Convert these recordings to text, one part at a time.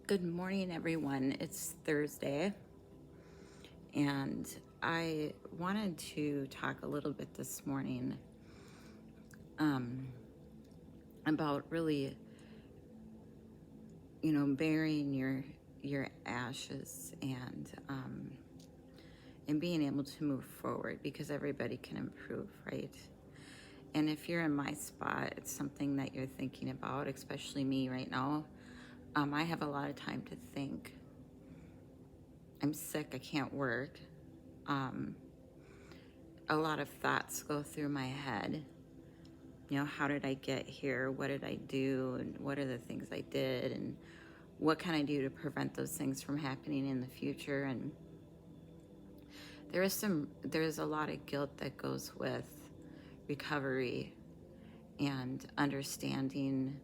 Good morning, everyone. It's Thursday, and I wanted to talk a little bit this morning about really, burying your ashes and being able to move forward because everybody can improve, right? And if you're in my spot, it's something that you're thinking about, especially me right now. I have a lot of time to think. I'm sick, I can't work. A lot of thoughts go through my head. How did I get here? What did I do? And what are the things I did? And what can I do to prevent those things from happening in the future? And there's a lot of guilt that goes with recovery and understanding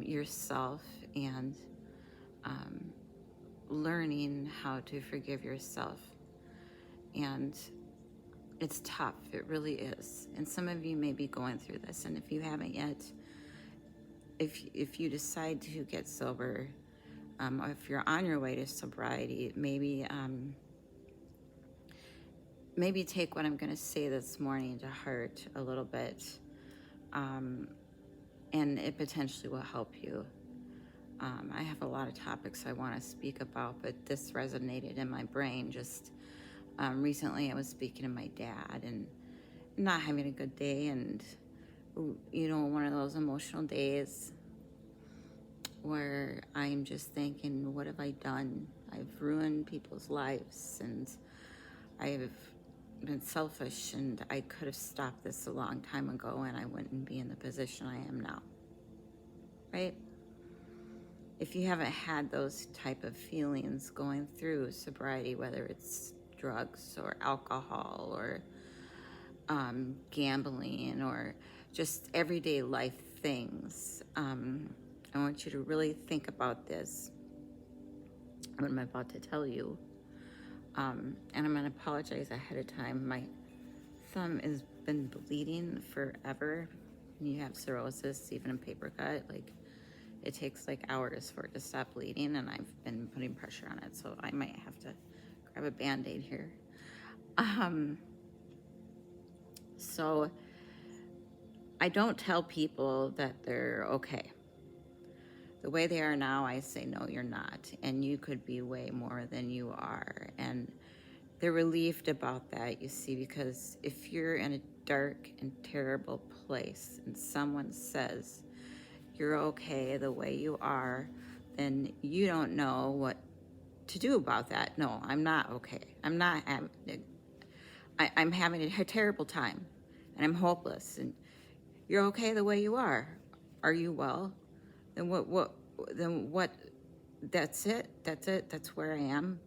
yourself and learning how to forgive yourself. And it's tough, it really is. And some of you may be going through this, and if you haven't yet, if you decide to get sober, or if you're on your way to sobriety, maybe take what I'm going to say this morning to heart a little bit, and it potentially will help you. I have a lot of topics I want to speak about, but this resonated in my brain just recently. I was speaking to my dad and not having a good day, and one of those emotional days where I'm just thinking, what have I done? I've ruined people's lives, and I've been selfish, and I could have stopped this a long time ago, and I wouldn't be in the position I am now, right? If you haven't had those type of feelings going through sobriety, whether it's drugs or alcohol or gambling or just everyday life things, I want you to really think about this, what I'm about to tell you. And I'm going to apologize ahead of time. My thumb has been bleeding forever. When you have cirrhosis, even a paper cut, it takes hours for it to stop bleeding, and I've been putting pressure on it, so I might have to grab a Band-Aid here. So I don't tell people that they're okay. The way they are now, I say, no, you're not, and you could be way more than you are. And they're relieved about that, you see, because if you're in a dark and terrible place and someone says you're okay the way you are, then you don't know what to do about that. No, I'm not okay. I'm having a terrible time, and I'm hopeless, and you're okay the way you are. Are you well? Then what, that's it, that's where I am.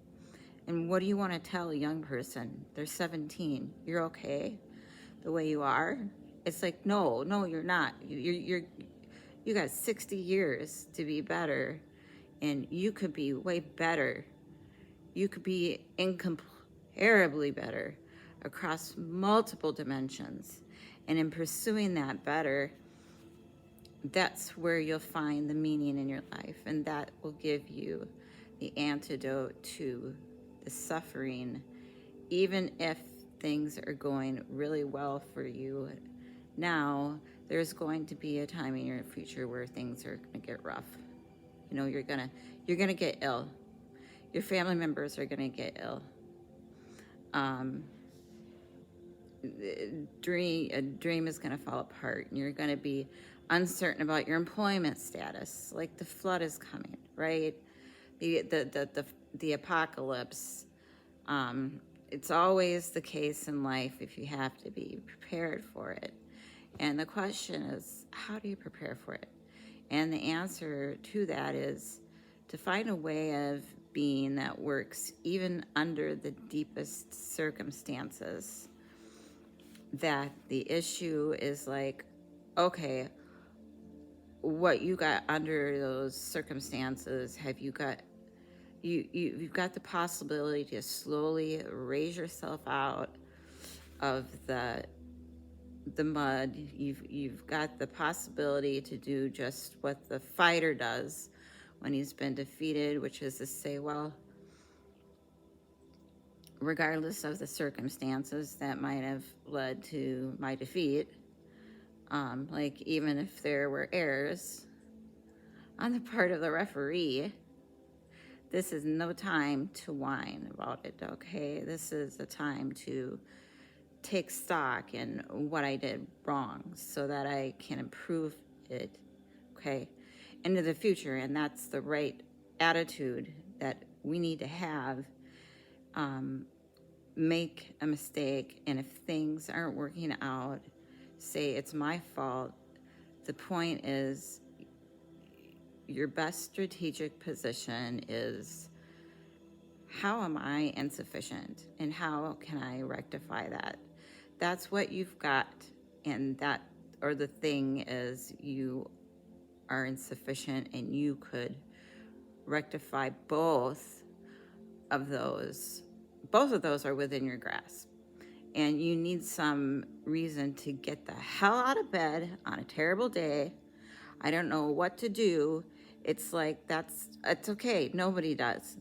And what do you want to tell a young person? They're 17, you're okay the way you are? It's no, you're not. You got 60 years to be better, and you could be way better. You could be incomparably better across multiple dimensions. And in pursuing that better, that's where you'll find the meaning in your life, and that will give you the antidote to the suffering, even if things are going really well for you now. There's going to be a time in your future where things are going to get rough. You're gonna get ill. Your family members are gonna get ill. A dream is gonna fall apart, and you're gonna be uncertain about your employment status. The flood is coming, right? The apocalypse. It's always the case in life if you have to be prepared for it. And the question is, how do you prepare for it? And the answer to that is to find a way of being that works even under the deepest circumstances. That the issue is okay, what you got under those circumstances, you've got the possibility to slowly raise yourself out of the mud. You've got the possibility to do just what the fighter does when he's been defeated, which is to say, well, regardless of the circumstances that might have led to my defeat, like even if there were errors on the part of the referee, this is no time to whine about it, okay? This is a time to take stock in what I did wrong so that I can improve it, okay, into the future. And that's the right attitude that we need to have. Make a mistake, and if things aren't working out, say it's my fault. The point is, your best strategic position is, how am I insufficient and how can I rectify that? That's what you've got, and that, or the thing is, you are insufficient and you could rectify both of those. Both of those are within your grasp. And you need some reason to get the hell out of bed on a terrible day. I don't know what to do. It's like, it's okay. Nobody does.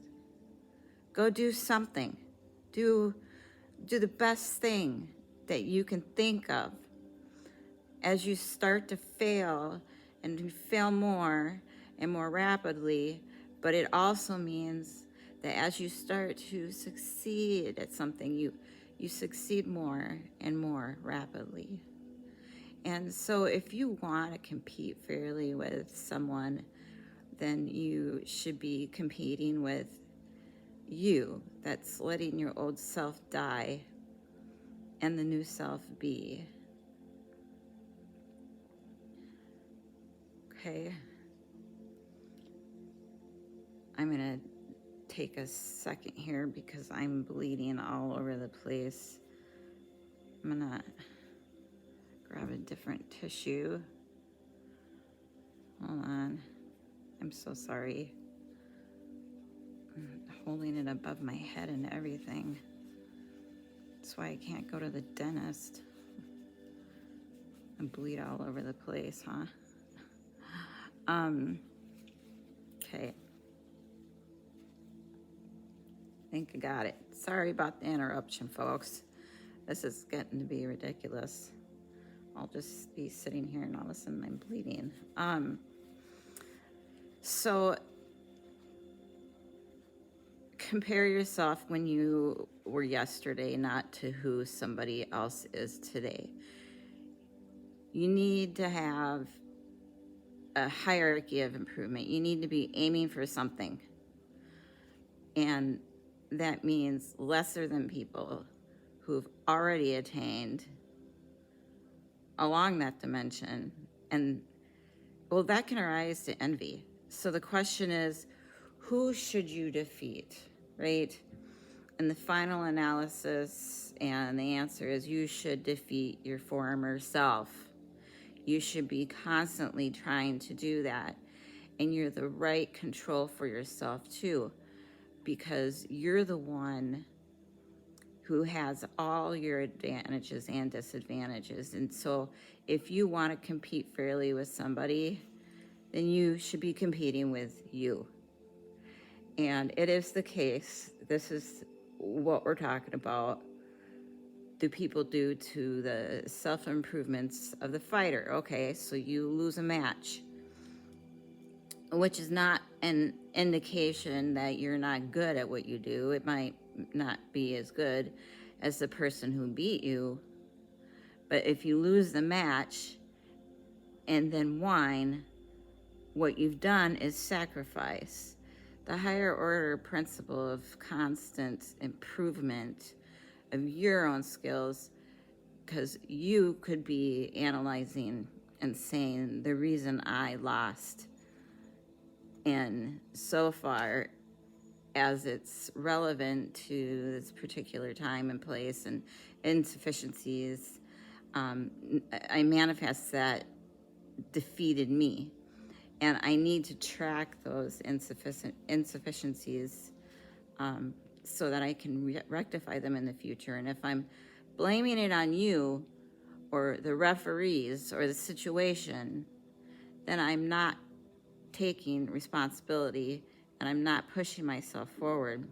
Go do something. Do the best thing that you can think of. As you start to fail, and you fail more and more rapidly, but it also means that as you start to succeed at something, you succeed more and more rapidly. And so if you want to compete fairly with someone, then you should be competing with you. That's letting your old self die and the new self be. Okay. I'm going to take a second here because I'm bleeding all over the place. I'm going to grab a different tissue. Hold on. I'm so sorry. I'm holding it above my head and everything. That's why I can't go to the dentist. I bleed all over the place, huh? Okay. I think I got it. Sorry about the interruption, folks. This is getting to be ridiculous. I'll just be sitting here and all of a sudden I'm bleeding. So compare yourself when you were yesterday, not to who somebody else is today. You need to have a hierarchy of improvement. You need to be aiming for something. And that means lesser than people who've already attained along that dimension. And well, that can arise to envy. So the question is, who should you defeat, right? And the final analysis and the answer is, you should defeat your former self. You should be constantly trying to do that. And you're the right control for yourself too, because you're the one who has all your advantages and disadvantages. And so if you want to compete fairly with somebody, then you should be competing with you. And it is the case, this is what we're talking about, do people do to the self-improvements of the fighter. Okay, so you lose a match, which is not an indication that you're not good at what you do. It might not be as good as the person who beat you, but if you lose the match and then whine, what you've done is sacrifice. The higher order principle of constant improvement of your own skills, because you could be analyzing and saying, the reason I lost, and so far as it's relevant to this particular time and place and insufficiencies, I manifest that defeated me. And I need to track those insufficiencies so that I can rectify them in the future. And if I'm blaming it on you or the referees or the situation, then I'm not taking responsibility and I'm not pushing myself forward.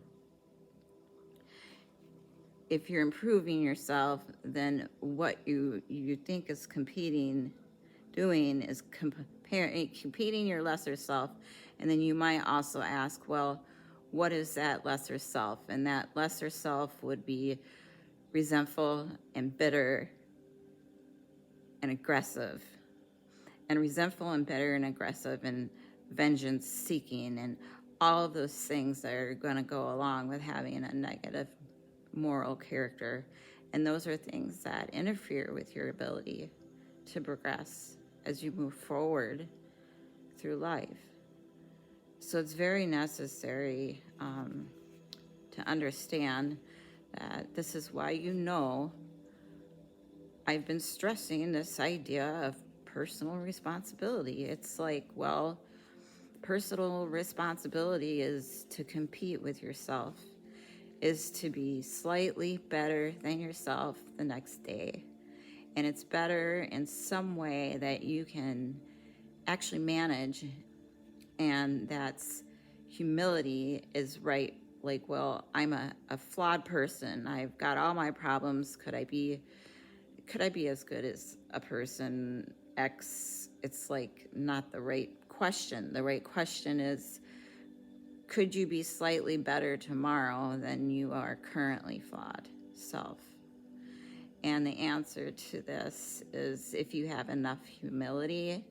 If you're improving yourself, then what you think is doing is competing your lesser self. And then you might also ask, well, what is that lesser self? And that lesser self would be resentful and bitter and aggressive. And resentful and bitter and aggressive and vengeance seeking and all of those things that are going to go along with having a negative moral character. And those are things that interfere with your ability to progress as you move forward through life. So it's very necessary to understand that this is why I've been stressing this idea of personal responsibility. It's like, well, personal responsibility is to compete with yourself, is to be slightly better than yourself the next day. And it's better in some way that you can actually manage, and that's humility is right. Like, well, I'm a flawed person. I've got all my problems. Could I be as good as a person X? It's like not the right question. The right question is, could you be slightly better tomorrow than you are currently flawed self? And the answer to this is, if you have enough humility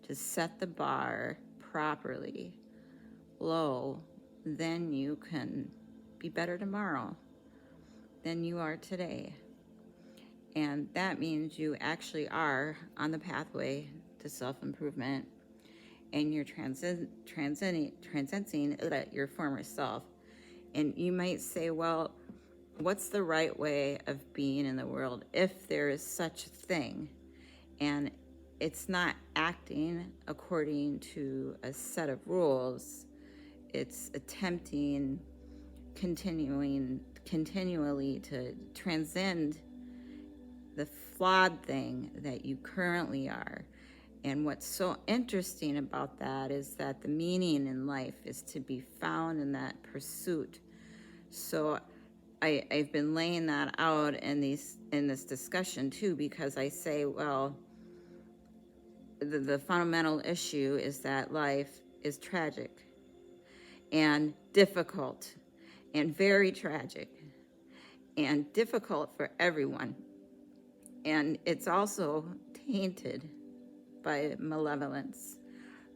to set the bar properly low, then you can be better tomorrow than you are today. And that means you actually are on the pathway to self-improvement, and you're transcending your former self. And you might say, well, what's the right way of being in the world, if there is such a thing? And it's not acting according to a set of rules. It's attempting continually to transcend the flawed thing that you currently are. And what's so interesting about that is that the meaning in life is to be found in that pursuit. So I've been laying that out in this discussion too, because I say, well, the fundamental issue is that life is tragic and difficult and very tragic and difficult for everyone. And it's also tainted by malevolence.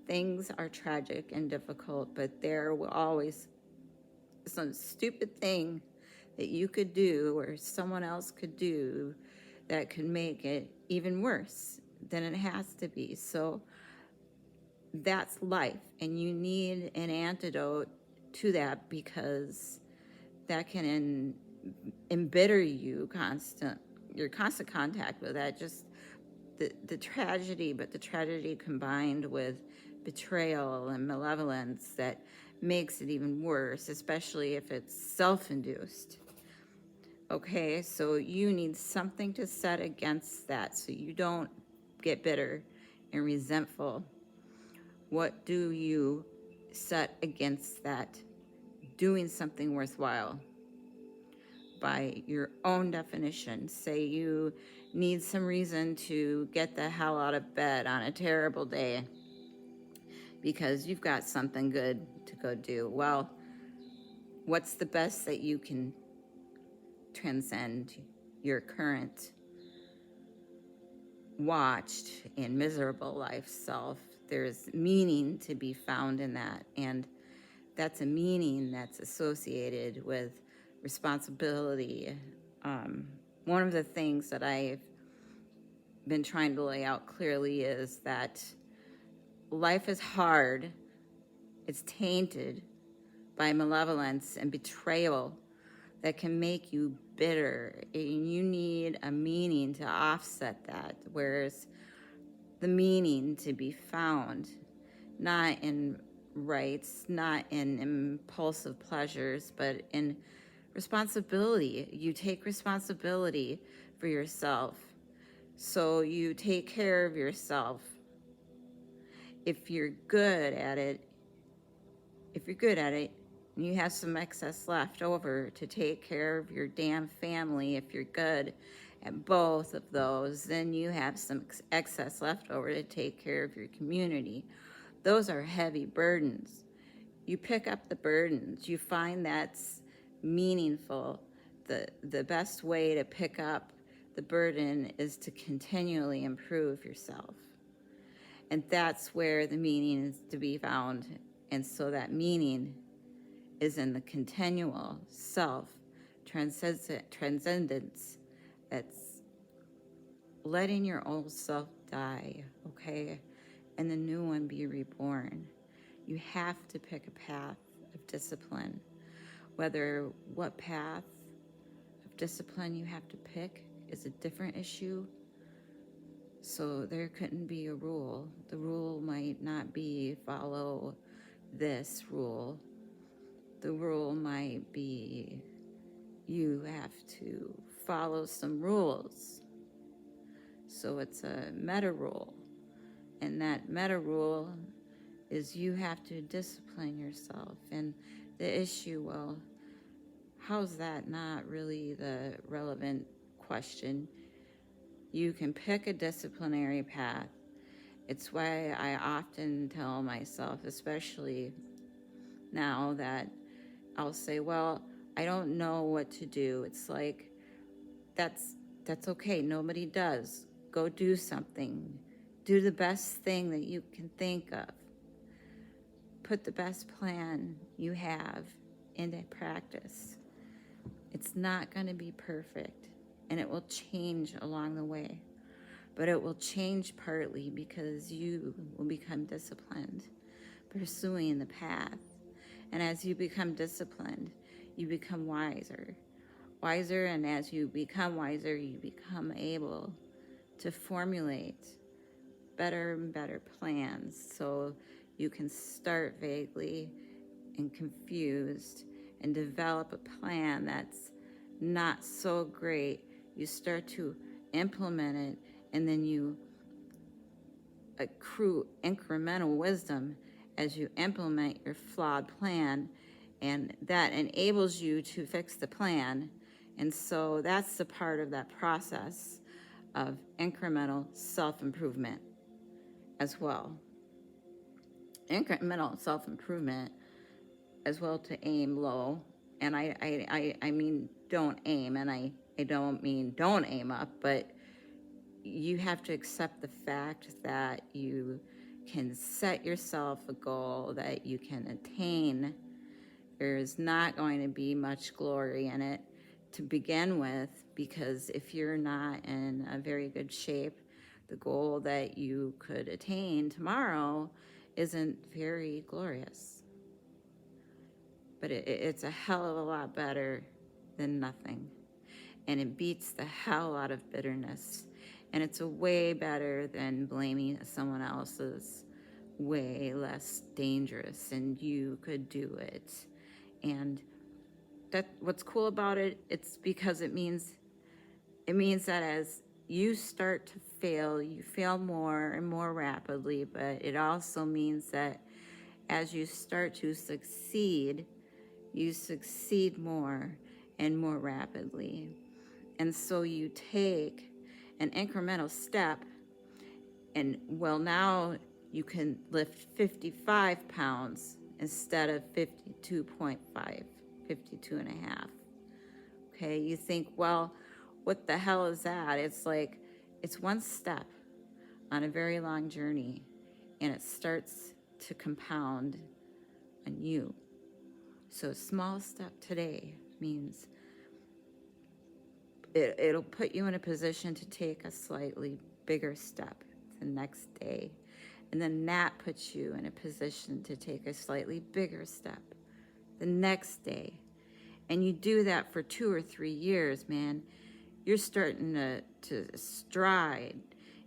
Things are tragic and difficult, but there will always some stupid thing that you could do or someone else could do that could make it even worse than it has to be. So that's life, and you need an antidote to that, because that can embitter your constant contact with that, just the tragedy, but the tragedy combined with betrayal and malevolence that makes it even worse, especially if it's self-induced. Okay, so you need something to set against that so you don't get bitter and resentful. What do you set against that? Doing something worthwhile by your own definition. Say you need some reason to get the hell out of bed on a terrible day because you've got something good to go do. Well, what's the best that you can transcend your current watched and miserable life self? There's meaning to be found in that, and that's a meaning that's associated with responsibility. One of the things that I've been trying to lay out clearly is that life is hard, it's tainted by malevolence and betrayal that can make you bitter, and you need a meaning to offset that, whereas the meaning to be found not in rights, not in impulsive pleasures, but in responsibility. You take responsibility for yourself, so you take care of yourself, if you're good at it, and you have some excess left over to take care of your damn family, if you're good at both of those, then you have some excess left over to take care of your community. Those are heavy burdens. You pick up the burdens. You find that's meaningful. The best way to pick up the burden is to continually improve yourself. And that's where the meaning is to be found. And so that meaning is in the continual self transcendence. That's letting your old self die, okay? And the new one be reborn. You have to pick a path of discipline. Whether what path of discipline you have to pick is a different issue. So there couldn't be a rule. The rule might not be follow this rule. The rule might be you have to follow some rules. So it's a meta rule. And that meta rule is you have to discipline yourself. And the issue, well, how's that not really the relevant question? You can pick a disciplinary path. It's why I often tell myself, especially now, that I'll say, well, I don't know what to do. It's like, that's okay. Nobody does. Go do something. Do the best thing that you can think of. Put the best plan you have into practice. It's not going to be perfect, and it will change along the way. But it will change partly because you will become disciplined, pursuing the path. And as you become disciplined, you become wiser. And as you become wiser, you become able to formulate better and better plans. So you can start vaguely and confused and develop a plan that's not so great. You start to implement it, and then you accrue incremental wisdom as you implement your flawed plan, and that enables you to fix the plan. And so that's the part of that process of incremental self-improvement as well. Incremental self-improvement as well, to aim low. And I mean don't aim, and I don't mean don't aim up, but you have to accept the fact that you can set yourself a goal that you can attain. There's not going to be much glory in it to begin with, because if you're not in a very good shape, the goal that you could attain tomorrow isn't very glorious. But it's a hell of a lot better than nothing. And it beats the hell out of bitterness. And it's a way better than blaming someone else's way less dangerous, and you could do it. And that what's cool about it, it's because it means that as you start to fail, you fail more and more rapidly, but it also means that as you start to succeed, you succeed more and more rapidly. And so you take an incremental step, and well, now you can lift 55 pounds instead of 52.5, 52 and a half. Okay, you think, well, what the hell is that? It's like, it's one step on a very long journey, and it starts to compound on you. So a small step today means it'll put you in a position to take a slightly bigger step the next day. And then that puts you in a position to take a slightly bigger step the next day. And you do that for 2 or 3 years, man. You're starting to stride.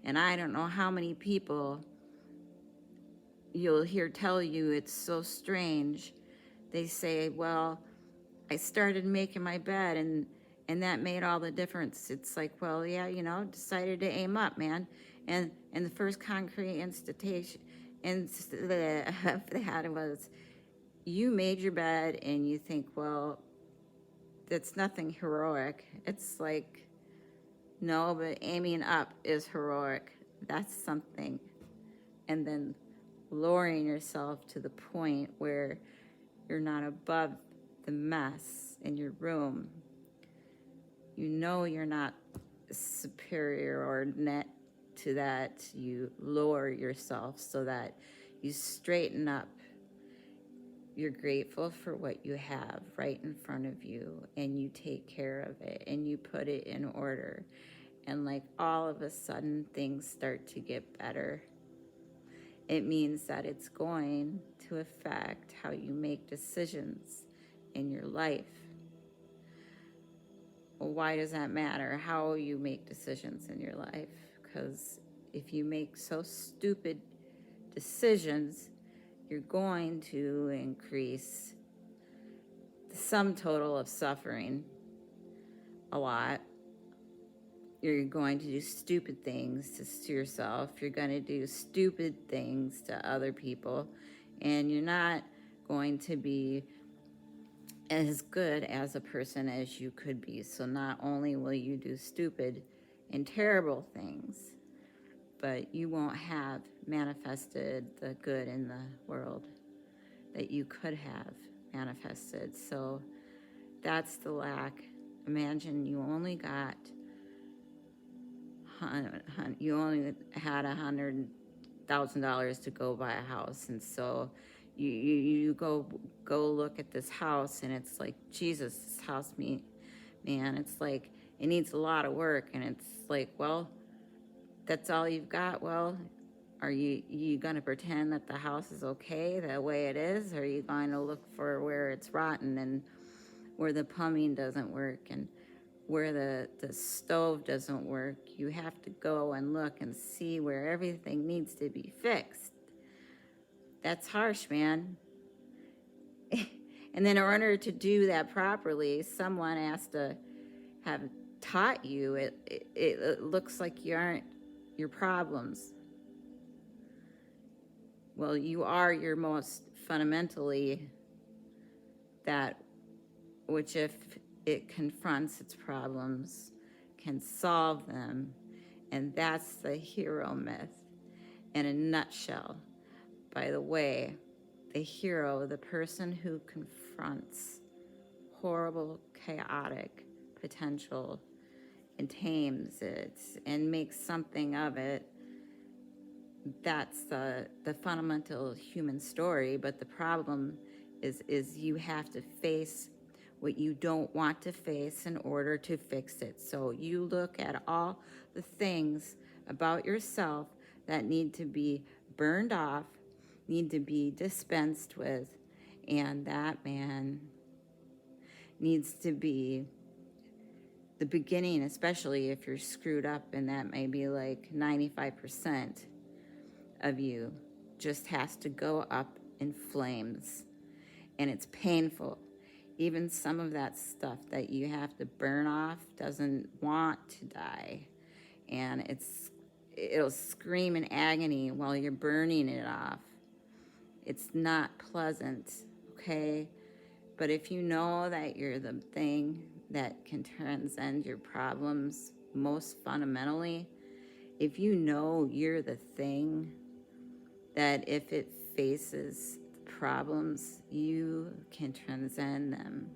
And I don't know how many people you'll hear tell you it's so strange. They say, well, I started making my bed and that made all the difference. It's like, well, yeah, decided to aim up, man. And the first concrete Instead of that was, you made your bed and you think, well, that's nothing heroic. It's like, no, but aiming up is heroic. That's something. And then lowering yourself to the point where you're not above the mess in your room. You know you're not superior or net to that. You lower yourself so that you straighten up. You're grateful for what you have right in front of you, and you take care of it and you put it in order. And like all of a sudden things start to get better. It means that it's going to affect how you make decisions in your life. Well, why does that matter? How you make decisions in your life? Because if you make so stupid decisions, you're going to increase the sum total of suffering a lot. You're going to do stupid things to yourself. You're going to do stupid things to other people. And you're not going to be as good as a person as you could be. So not only will you do stupid and terrible things, but you won't have manifested the good in the world that you could have manifested. So that's the lack. Imagine you only got you only had $100,000 to go buy a house, and so you go look at this house, and it's like, Jesus, this house, man, it's like it needs a lot of work, and it's like, well, that's all you've got. Well, are you gonna pretend that the house is okay the way it is? Or are you going to look for where it's rotten and where the plumbing doesn't work and where the stove doesn't work? You have to go and look and see where everything needs to be fixed. That's harsh, man. And then in order to do that properly, someone has to have taught you. It looks like you aren't your problems. Well, you are your most fundamentally that which, if it confronts its problems, can solve them. And that's the hero myth in a nutshell. By the way, the hero, the person who confronts horrible, chaotic potential and tames it and makes something of it, that's the fundamental human story. But the problem is you have to face what you don't want to face in order to fix it. So you look at all the things about yourself that need to be burned off, need to be dispensed with, and that, man, needs to be the beginning, especially if you're screwed up, and that may be like 95% of you just has to go up in flames. And it's painful. Even some of that stuff that you have to burn off doesn't want to die. And it'll scream in agony while you're burning it off. It's not pleasant, okay? But if you know that you're the thing that can transcend your problems most fundamentally, if you know you're the thing that if it faces the problems, you can transcend them,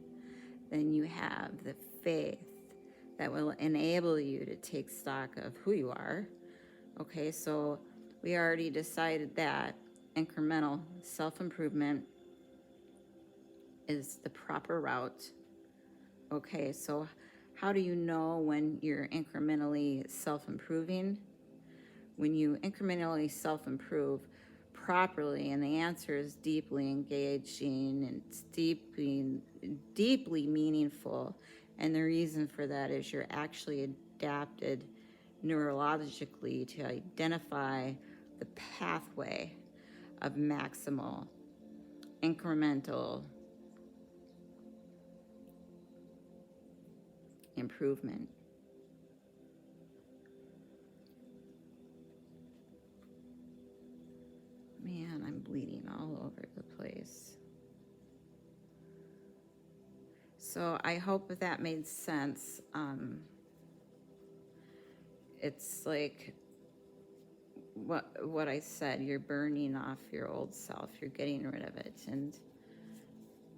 then you have the faith that will enable you to take stock of who you are. Okay, so we already decided that incremental self-improvement is the proper route. Okay, so how do you know when you're incrementally self-improving? When you incrementally self-improve properly, and the answer is deeply engaging and it's deeply meaningful, and the reason for that is you're actually adapted neurologically to identify the pathway of maximal incremental improvement. Man, I'm bleeding all over the place. So I hope that made sense. It's like what I said, you're burning off your old self, you're getting rid of it, and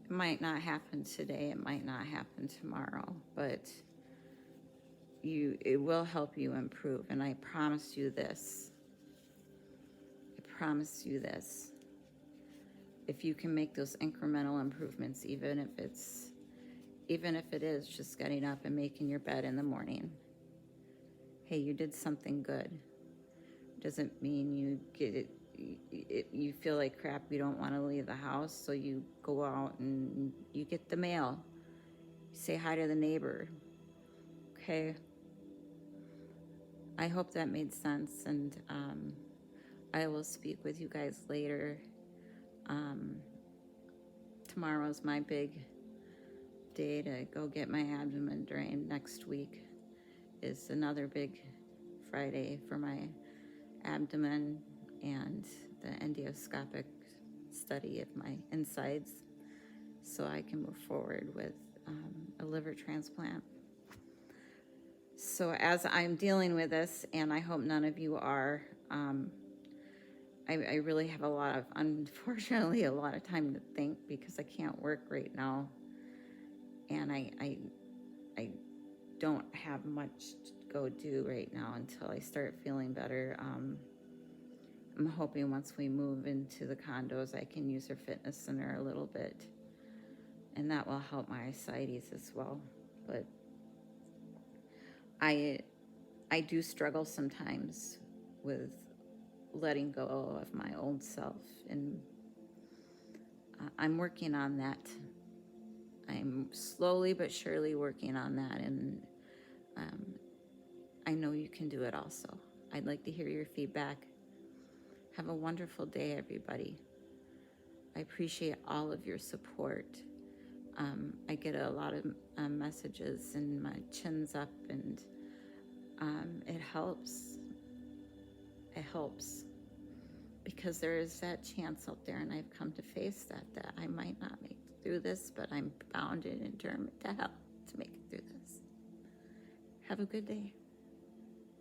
it might not happen today, it might not happen tomorrow, but it will help you improve. And I promise you this, if you can make those incremental improvements, even if it is just getting up and making your bed in the morning, hey, you did something good. Doesn't mean you get it, you feel like crap, you don't want to leave the house, so you go out and you get the mail, you say hi to the neighbor. Okay, I hope that made sense, and I will speak with you guys later. Tomorrow's my big day to go get my abdomen drained. Next week is another big Friday for my abdomen and the endoscopic study of my insides, so I can move forward with a liver transplant. So as I'm dealing with this, and I hope none of you are, I really have unfortunately, a lot of time to think because I can't work right now, and I don't have much to go do right now until I start feeling better. I'm hoping once we move into the condos, I can use their fitness center a little bit, and that will help my ascites as well. But I do struggle sometimes with letting go of my old self, and I'm working on that. I'm slowly but surely working on that, and I know you can do it also. I'd like to hear your feedback. Have a wonderful day, everybody. I appreciate all of your support. I get a lot of messages, and my chin's up, and it helps. It helps, because there is that chance out there, and I've come to face that I might not make it through this, but I'm bound and determined to help to make it through this. Have a good day.